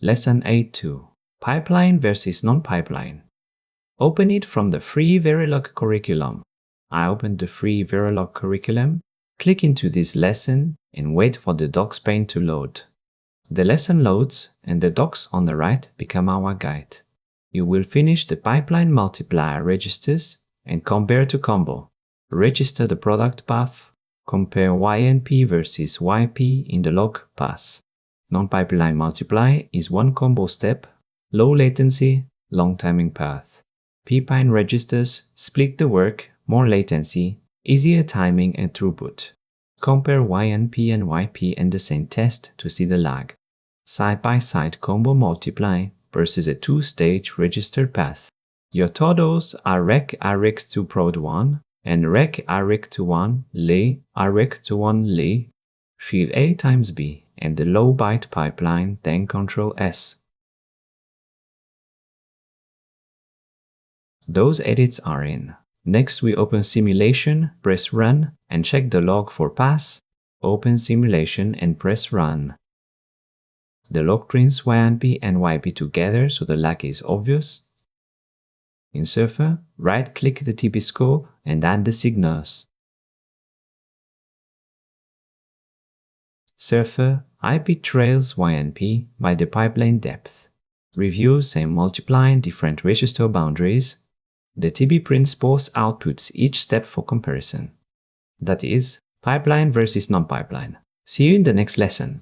Lesson 8.2 Pipeline versus non-pipeline. Open it from the free Verilog curriculum. I opened the free Verilog curriculum, click into this lesson, and wait for the docs pane to load. The lesson loads, and the docs on the right become our guide. You will finish the pipeline multiplier registers and compare to combo. Register the product path, compare YNP versus YP in the log path. Non-pipeline multiply is one combo step, low latency, long timing path. P-pine registers split the work, more latency, easier timing and throughput. Compare YNP and YP in the same test to see the lag. Side-by-side combo multiply versus a two-stage register path. Your TODOs are rec RX2 prod 1 and rec RX to 1 lay RX to 1 lay. Field A times B and the low byte pipeline, then Ctrl S. Those edits are in. Next we open simulation, press run and check the log for pass. Open simulation and press run. The log prints YNP and YP together so the lag is obvious. In Surfer, right-click the TP scope and add the signals. Surfer, IP trails YNP by the pipeline depth. Reviews and multiply different register boundaries. The TB prints both outputs each step for comparison. That is, pipeline versus non-pipeline. See you in the next lesson.